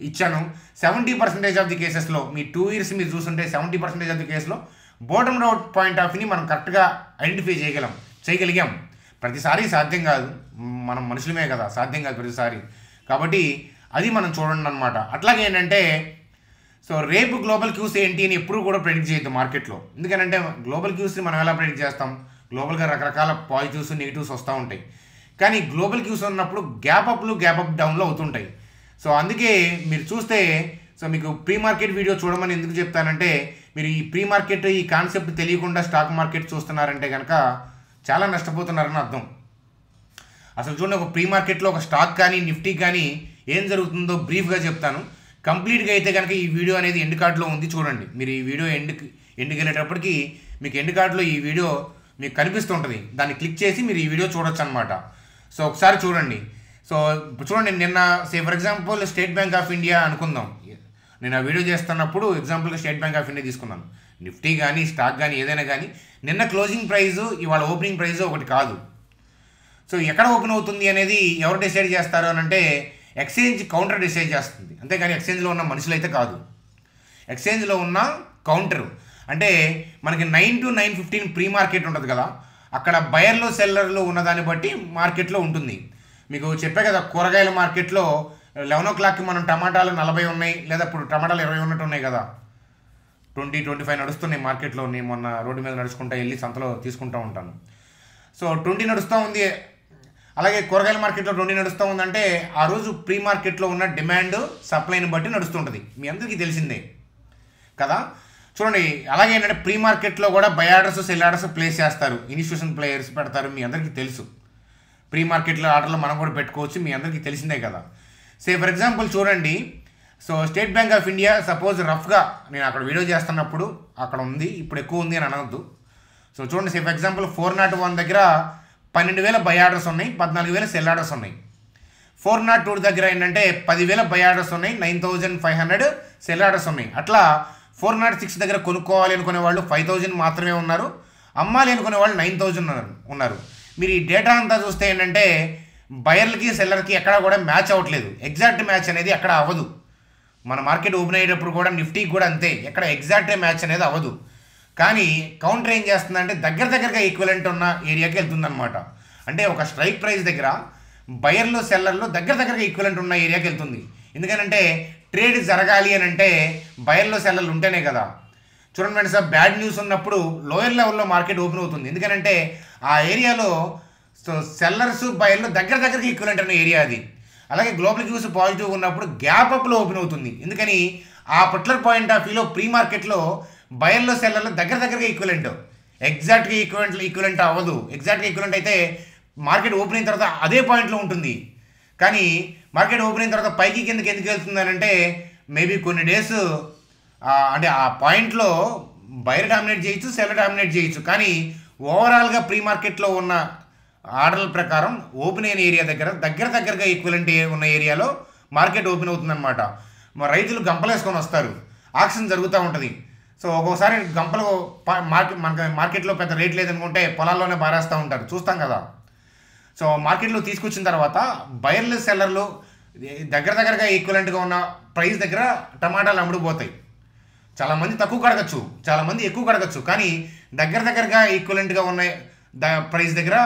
ఇచ్చాను. 70% ఆఫ్ ది కేసెస్లో మీ 2 years మీరు చూస్తుంటే 70% ఆఫ్ ది కేసులో బాటమ్ అవుట్ పాయింట్ ఆఫ్ వ్యూని మనం కరెక్ట్గా ఐడెంటిఫై చేయగలిగాం. ప్రతిసారి సాధ్యం కాదు, మనం మనుషులమే కదా, సాధ్యం కాదు ప్రతిసారి. కాబట్టి అది మనం చూడండి అనమాట. అట్లాగే ఏంటంటే సో రేపు గ్లోబల్ క్యూస్ ఏంటి అని ఎప్పుడు కూడా ప్రెడిక్ట్ చేయొద్దు మార్కెట్లో. ఎందుకంటే గ్లోబల్ క్యూస్ని మనం ఎలా ప్రెడిక్ట్ చేస్తాం, గ్లోబల్గా రకరకాల పాజిటివ్స్ నెగిటివ్స్ వస్తూ ఉంటాయి. కానీ గ్లోబల్ క్యూస్ ఉన్నప్పుడు గ్యాప్ అప్ డౌన్లో అవుతుంటాయి. సో అందుకే మీరు చూస్తే సో మీకు ప్రీ మార్కెట్ వీడియో చూడమని ఎందుకు చెప్తానంటే, మీరు ఈ ప్రీ మార్కెట్ ఈ కాన్సెప్ట్ తెలియకుండా స్టాక్ మార్కెట్ చూస్తున్నారంటే కనుక చాలా నష్టపోతున్నారని అర్థం. అసలు చూడండి, ఒక ప్రీ మార్కెట్లో ఒక స్టాక్ కానీ నిఫ్టీ కానీ ఏం జరుగుతుందో బ్రీఫ్గా చెప్తాను. కంప్లీట్గా అయితే కనుక ఈ వీడియో అనేది ఎండ్ కార్డ్లో ఉంది, చూడండి. మీరు ఈ వీడియో ఎండ్కి వెళ్ళేటప్పటికి మీకు ఎండ్ కార్డ్లో ఈ వీడియో మీకు కనిపిస్తుంటుంది. దాన్ని క్లిక్ చేసి మీరు ఈ వీడియో చూడొచ్చు అనమాట. సో ఒకసారి చూడండి. సో చూడండి, నిన్న for example state bank of India అనుకుందాం. నేను ఆ వీడియో చేస్తున్నప్పుడు ఎగ్జాంపుల్గా స్టేట్ బ్యాంక్ ఆఫ్ ఇండియా తీసుకున్నాను. నిఫ్టీ కానీ స్టాక్ కానీ ఏదైనా కానీ నిన్న క్లోజింగ్ ప్రైజు ఇవాళ ఓపెనింగ్ ప్రైజు ఒకటి కాదు. సో ఎక్కడ ఓపెన్ అవుతుంది అనేది ఎవరు డిసైడ్ చేస్తారు అని అంటే ఎక్స్చేంజ్ కౌంటర్ డిసైడ్ చేస్తుంది. అంతేకాని ఎక్స్చేంజ్లో ఉన్న మనుషులు అయితే కాదు. ఎక్స్చేంజ్లో ఉన్న కౌంటర్ అంటే మనకి 9 to 9:15 ప్రీ మార్కెట్ ఉంటుంది కదా, అక్కడ బయర్లు సెల్లర్లు ఉన్నదాన్ని బట్టి మార్కెట్లో ఉంటుంది. మీకు చెప్పే కదా, కూరగాయల మార్కెట్లో 11 o'clockకి మనం టమాటాలు 40 ఉన్నాయి, లేదా ఇప్పుడు టమాటాలు 20 ఉన్నట్టు ఉన్నాయి కదా, 20-25 నడుస్తున్నాయి మార్కెట్లో. నేను మొన్న రోడ్డు మీద నడుచుకుంటా వెళ్ళి సంతలో తీసుకుంటూ ఉంటాను. సో 20 నడుస్తూ ఉంది. అలాగే కూరగాయల మార్కెట్లో 20 నడుస్తూ ఉందంటే ఆ రోజు ప్రీ మార్కెట్లో ఉన్న డిమాండ్ సప్లైని బట్టి నడుస్తుంటుంది. మీ అందరికీ తెలిసిందే కదా. చూడండి, అలాగే ఏంటంటే ప్రీ మార్కెట్లో కూడా by orders cell orders place చేస్తారు, ఇన్స్టిట్యూషన్ ప్లేయర్స్ పెడతారు. మీ అందరికీ తెలుసు. ప్రీ మార్కెట్లో ఆర్డర్లు మనం కూడా పెట్టుకోవచ్చు, మీ అందరికీ తెలిసిందే కదా. ఫర్ ఎగ్జాంపుల్ చూడండి, so state bank of India suppose రఫ్గా నేను అక్కడ వీడియో చేస్తున్నప్పుడు అక్కడ ఉంది, ఇప్పుడు ఎక్కువ ఉంది అని అనవద్దు. సో చూడండి, ఫర్ ఎగ్జాంపుల్ 401 దగ్గర 12,000 బై ఆర్డర్స్ ఉన్నాయి, 14,000 సెల్ ఆర్డర్స్ ఉన్నాయి. 402 దగ్గర ఏంటంటే 10,000 బై ఆర్డర్స్ ఉన్నాయి, 9,500 సెల్ ఆర్డర్స్ ఉన్నాయి. అట్లా 406 దగ్గర కొనుక్కోవాలి అనుకునే వాళ్ళు 5,000 మాత్రమే ఉన్నారు, అమ్మాలి అనుకునే వాళ్ళు 9,000 ఉన్నారు. మీరు ఈ డేటా అంతా చూస్తే ఏంటంటే బయర్లకి సెల్లర్కి ఎక్కడ కూడా మ్యాచ్ అవ్వట్లేదు. ఎగ్జాక్ట్ మ్యాచ్ అనేది ఎక్కడ అవ్వదు. మన మార్కెట్ ఓపెన్ అయ్యేటప్పుడు కూడా నిఫ్టీకి కూడా అంతే, ఎక్కడ ఎగ్జాక్ట్ మ్యాచ్ అనేది అవ్వదు. కానీ కౌంటర్ ఏం చేస్తుందంటే దగ్గరగా ఈక్వలెంట్ ఉన్న ఏరియాకి వెళ్తుందన్నమాట. అంటే ఒక స్ట్రైక్ ప్రైస్ దగ్గర బయర్లు సెల్లర్లు దగ్గరగా ఈక్వలెంట్ ఉన్న ఏరియాకి వెళ్తుంది. ఎందుకంటే ట్రేడ్ జరగాలి అని అంటే బయర్లు సెల్లర్లు ఉంటేనే కదా. చూడండి ఫ్రెండ్స్, బ్యాడ్ న్యూస్ ఉన్నప్పుడు లోయర్ లెవెల్లో మార్కెట్ ఓపెన్ అవుతుంది. ఎందుకంటే ఆ ఏరియాలో సో సెల్లర్స్ బయర్లు దగ్గరగా ఈక్వలెంట్ ఉన్న ఏరియా అది. అలాగే గ్లోబల్ క్యూస్ పాజిటివ్ ఉన్నప్పుడు గ్యాప్ అప్లో ఓపెన్ అవుతుంది. ఎందుకని ఆ పర్టికులర్ పాయింట్ ఆఫ్ వ్యూలో ప్రీ మార్కెట్లో బయర్లో సెల్లర్లు దగ్గరగా ఈక్వలెంట్, ఎగ్జాక్ట్గా ఈక్వలెంట్ అవ్వదు. ఎగ్జాక్ట్గా ఈక్వలెంట్ అయితే మార్కెట్ ఓపెన్ అయిన తర్వాత అదే పాయింట్లో ఉంటుంది. కానీ మార్కెట్ ఓపెన్ అయిన తర్వాత పైకి కిందకి ఎందుకు వెళ్తుంది అని అంటే మేబీ కొన్ని డేస్ అంటే ఆ పాయింట్లో బయర్ డామినేట్ చేయొచ్చు, సెల్లర్ డామినేట్ చేయొచ్చు. కానీ ఓవరాల్గా ప్రీ మార్కెట్లో ఉన్న ఆర్డర్ల ప్రకారం ఓపెన్ అయిన ఏరియా దగ్గరగా ఈక్వలెంట్ ఉన్న ఏరియాలో మార్కెట్ ఓపెన్ అవుతుందన్నమాట. రైతులు గంపలు వేసుకొని వస్తారు, ఆక్షన్ జరుగుతూ ఉంటుంది. సో ఒక్కోసారి గంపలు మనకి మార్కెట్లో పెద్ద రేట్ లేదనుకుంటే పొలాల్లోనే బారేస్తూ ఉంటారు, చూస్తాం కదా. సో మార్కెట్లో తీసుకొచ్చిన తర్వాత బయర్లు సెల్లర్లు దగ్గరగా ఈక్వలెంట్గా ఉన్న ప్రైస్ దగ్గర టమాటాలు అమ్ముడుపోతాయి. చాలామంది తక్కువ కడగచ్చు, చాలామంది ఎక్కువ కడగచ్చు. కానీ దగ్గరగా ఈక్వలెంట్గా ఉన్న ప్రైస్ దగ్గర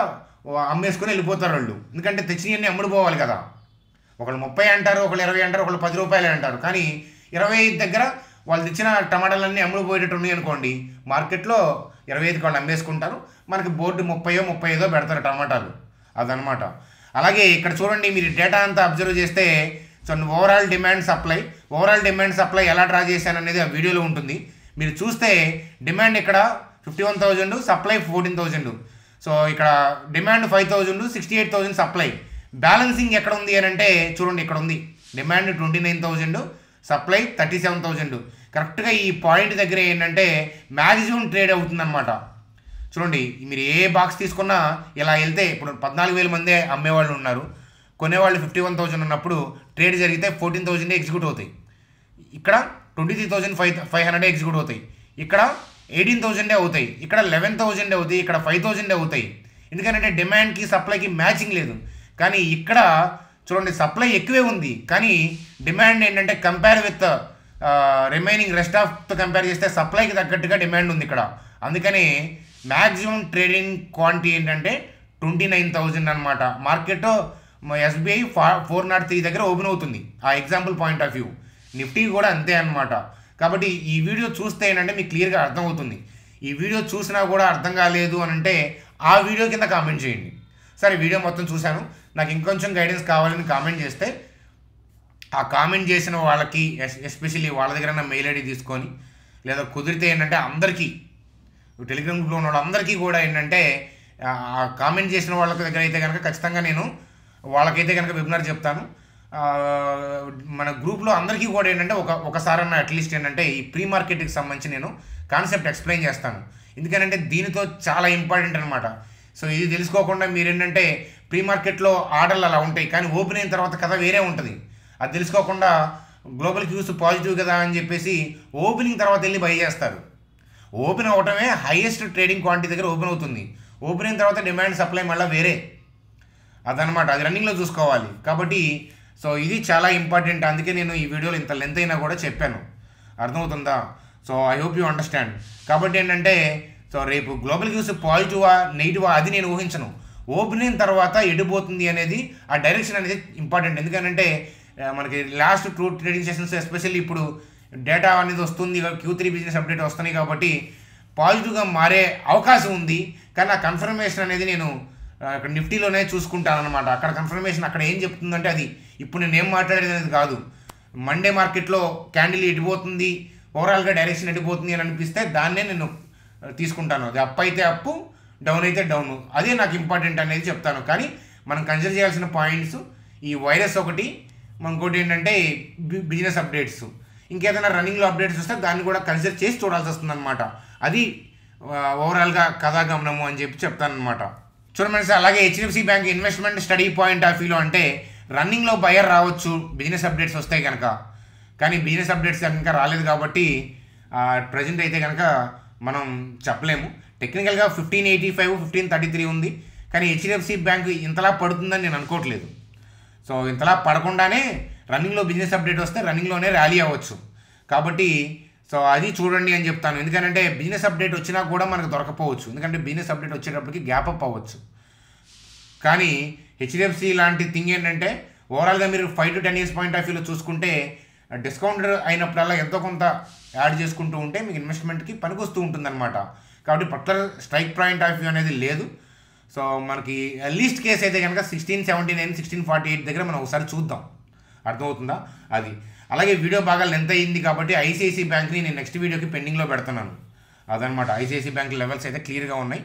అమ్మేసుకొని వెళ్ళిపోతారు వాళ్ళు. ఎందుకంటే తెచ్చినవన్నీ అమ్ముడుపోవాలి కదా. ఒకళ్ళు 30 అంటారు, ఒకళ్ళు 20 అంటారు, ఒకళ్ళు 10 రూపాయలు అంటారు. కానీ 25 దగ్గర వాళ్ళు తెచ్చిన టమాటాలన్నీ అమ్ముడుపోయేటట్టు ఉన్నాయి అనుకోండి, మార్కెట్లో 25కి వాళ్ళు అమ్మేసుకుంటారు. మనకి బోర్డు 30-35 పెడతారు టమాటాలు, అదనమాట. అలాగే ఇక్కడ చూడండి, మీరు డేటా అంతా అబ్జర్వ్ చేస్తే సో ఓవరాల్ డిమాండ్ సప్లై ఎలా డ్రా చేశాను అనేది ఆ వీడియోలో ఉంటుంది. మీరు చూస్తే డిమాండ్ ఇక్కడ 51,000, సప్లై 14,000. సో ఇక్కడ డిమాండ్ 5,000, 68,000 సప్లై. బ్యాలెన్సింగ్ ఎక్కడ ఉంది అని అంటే చూడండి, ఇక్కడ ఉంది. Demand 29,000, supply 37,000. కరెక్ట్గా ఈ పాయింట్ దగ్గర ఏంటంటే మ్యాక్సిమం ట్రేడ్ అవుతుందన్నమాట. చూడండి, మీరు ఏ బాక్స్ తీసుకున్నా ఇలా వెళ్తే ఇప్పుడు 14,000 మందే అమ్మేవాళ్ళు ఉన్నారు, కొనేవాళ్ళు 51,000 ఉన్నప్పుడు ట్రేడ్ జరిగితే 14,000 ఎగ్జిక్యూట్ అవుతాయి. ఇక్కడ 23,500 ఎగ్జిక్యూట్ అవుతాయి. ఇక్కడ 18,000 అవుతాయి, ఇక్కడ 11,000 అవుతాయి, ఇక్కడ 5,000 అవుతాయి. ఎందుకంటే డిమాండ్కి సప్లైకి మ్యాచింగ్ లేదు. కానీ ఇక్కడ చూడండి సప్లై ఎక్కువే ఉంది, కానీ డిమాండ్ ఏంటంటే కంపేర్ విత్ రిమైనింగ్ రెస్ట్ ఆఫ్తో కంపేర్ చేస్తే సప్లైకి తగ్గట్టుగా డిమాండ్ ఉంది ఇక్కడ. అందుకని మ్యాక్సిమం ట్రేడింగ్ క్వాంటిటీ ఏంటంటే 29,000 అనమాట. మార్కెట్ SBI 403 దగ్గర ఓపెన్ అవుతుంది. ఆ example point of view Nifty కూడా అంతే అనమాట. కాబట్టి ఈ వీడియో చూస్తే ఏంటంటే మీకు క్లియర్గా అర్థమవుతుంది. ఈ వీడియో చూసినా కూడా అర్థం కాలేదు అని అంటే ఆ వీడియో కింద కామెంట్ చేయండి. సరే వీడియో మొత్తం చూశాను, నాకు ఇంకొంచెం గైడెన్స్ కావాలని కామెంట్ చేస్తే ఆ కామెంట్ చేసిన వాళ్ళకి ఎస్పెషల్లీ వాళ్ళ దగ్గర నా మెయిల్ ఐడి తీసుకొని, లేదా కుదిరితే ఏంటంటే అందరికీ టెలిగ్రామ్ గ్రూప్లో ఉన్న వాళ్ళందరికీ కూడా ఏంటంటే ఆ కామెంట్ చేసిన వాళ్ళ దగ్గర అయితే కనుక ఖచ్చితంగా నేను వాళ్ళకైతే కనుక వెబినార్ చెప్తాను. మన గ్రూప్లో అందరికీ కూడా ఏంటంటే ఒకసారన్నా అట్లీస్ట్ ఏంటంటే ఈ ప్రీ మార్కెట్కి సంబంధించి నేను కాన్సెప్ట్ ఎక్స్ప్లెయిన్ చేస్తాను. ఎందుకంటే దీనితో చాలా ఇంపార్టెంట్ అనమాట. సో ఇది తెలుసుకోకుండా మీరు ఏంటంటే ప్రీ మార్కెట్లో ఆర్డర్లు అలా ఉంటాయి, కానీ ఓపెన్ అయిన తర్వాత కథ వేరే ఉంటుంది. అది తెలుసుకోకుండా గ్లోబల్ క్యూస్ పాజిటివ్ కదా అని చెప్పేసి ఓపెనింగ్ తర్వాత వెళ్ళి బై చేస్తారు. ఓపెన్ అవటమే హైయెస్ట్ ట్రేడింగ్ క్వాంటిటీ దగ్గర ఓపెన్ అవుతుంది. ఓపెన్ అయిన తర్వాత డిమాండ్ సప్లై మళ్ళీ వేరే అదనమాట. అది రన్నింగ్లో చూసుకోవాలి. కాబట్టి సో ఇది చాలా ఇంపార్టెంట్. అందుకే నేను ఈ వీడియోలో ఇంత లెంత్ అయినా కూడా చెప్పాను. అర్థమవుతుందా? So I hope you understand. కాబట్టి ఏంటంటే సో రేపు గ్లోబల్ క్యూస్ పాజిటివా నెగిటివా అది నేను ఊహించను. ఓపెన్ అయిన తర్వాత ఎడిపోతుంది అనేది ఆ డైరెక్షన్ అనేది ఇంపార్టెంట్. ఎందుకంటే మనకి లాస్ట్ 2 ట్రేడింగ్ సెషన్స్ ఎస్పెషల్లీ ఇప్పుడు డేటా అనేది వస్తుంది, Q3 బిజినెస్ అప్డేట్ వస్తున్నాయి కాబట్టి పాజిటివ్గా మారే అవకాశం ఉంది. కానీ ఆ కన్ఫర్మేషన్ అనేది నేను అక్కడ నిఫ్టీలోనే చూసుకుంటాను అనమాట. అక్కడ కన్ఫర్మేషన్ అక్కడ ఏం చెప్తుందంటే అది ఇప్పుడు నేను ఏం మాట్లాడేది అనేది కాదు. మండే మార్కెట్లో క్యాండిల్ ఎడిపోతుంది, ఓవరాల్గా డైరెక్షన్ ఎడిపోతుంది అని అనిపిస్తే దాన్నే నేను తీసుకుంటాను. అది అప్ అయితే అప్పు, డౌన్ అయితే డౌన్, అదే నాకు ఇంపార్టెంట్ అనేది చెప్తాను. కానీ మనం కన్సిడర్ చేయాల్సిన పాయింట్స్ ఈ వైరస్ ఒకటి, ఇంకోటి ఏంటంటే బిజినెస్ అప్డేట్స్, ఇంకేదైనా రన్నింగ్లో అప్డేట్స్ వస్తే దాన్ని కూడా కన్సిడర్ చేసి చూడాల్సి వస్తుంది అనమాట. అది ఓవరాల్గా కథాగమనము అని చెప్పి చెప్తానమాట. చూడండి సార్, అలాగే HDFC bank investment study point of వ్యూలో అంటే రన్నింగ్లో బయర్ రావచ్చు బిజినెస్ అప్డేట్స్ వస్తాయి కనుక, కానీ బిజినెస్ అప్డేట్స్ ఇంకా రాలేదు కాబట్టి ప్రజెంట్ అయితే కనుక మనం చెప్పలేము. టెక్నికల్గా 1585, 1533 ఉంది, కానీ HDFC బ్యాంక్ ఇంతలా పడుతుందని నేను అనుకోవట్లేదు. సో ఇంతలా పడకుండానే రన్నింగ్లో బిజినెస్ అప్డేట్ వస్తే రన్నింగ్లోనే ర్యాలీ అవ్వచ్చు. కాబట్టి సో అది చూడండి అని చెప్తాను. ఎందుకంటే బిజినెస్ అప్డేట్ వచ్చినా కూడా మనకు దొరకపోవచ్చు, ఎందుకంటే బిజినెస్ అప్డేట్ వచ్చేటప్పటికి గ్యాప్ అప్ అవ్వచ్చు. కానీ HDFC లాంటి థింగ్ ఏంటంటే ఓవరాల్గా మీరు 5 to 10 years పాయింట్ ఆఫ్ వ్యూలో చూసుకుంటే డిస్కౌంట్ అయినప్పుడల్లా ఎంతో కొంత యాడ్ చేసుకుంటూ ఉంటే మీకు ఇన్వెస్ట్మెంట్కి పనికొస్తూ ఉంటుందన్నమాట. కాబట్టి particular strike point of view అనేది లేదు. సో మనకి లీస్ట్ కేసు అయితే కనుక 1679, 1648 దగ్గర మనం ఒకసారి చూద్దాం. అర్థమవుతుందా? అది అలాగే వీడియో బాగా లెంత్ అయ్యింది కాబట్టి ICICI బ్యాంక్ని నేను నెక్స్ట్ వీడియోకి పెండింగ్లో పెడుతున్నాను. అదనమాట. ICICI బ్యాంక్ లెవెల్స్ అయితే క్లియర్గా ఉన్నాయి,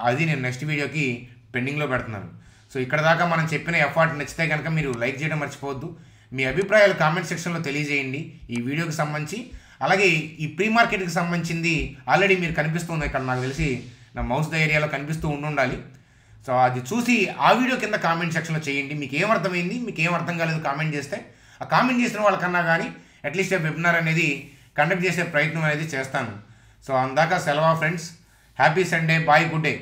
అది నేను నెక్స్ట్ వీడియోకి పెండింగ్లో పెడుతున్నాను. సో ఇక్కడ దాకా మనం చెప్పిన ఎఫర్ట్ నచ్చితే కనుక మీరు లైక్ చేయడం మర్చిపోవద్దు. మీ అభిప్రాయాలు కామెంట్ సెక్షన్లో తెలియజేయండి ఈ వీడియోకి సంబంధించి. అలాగే ఈ ప్రీ మార్కెట్కి సంబంధించింది ఆల్రెడీ మీరు కనిపిస్తుంది ఇక్కడ, నాకు తెలిసి నా మౌస్ ఏరియాలో కనిపిస్తూ ఉండాలి. సో అది చూసి ఆ వీడియో కింద కామెంట్ సెక్షన్లో చేయండి. మీకు ఏమర్థమైంది, మీకు ఏం అర్థం కాలేదు కామెంట్ చేస్తే ఆ కామెంట్ చేసిన వాళ్ళకన్నా కానీ అట్లీస్ట్ వెబినార్ అనేది కండక్ట్ చేసే ప్రయత్నం అనేది చేస్తాను. సో అందాక సెలవు friends. Happy Sunday, bye, good day.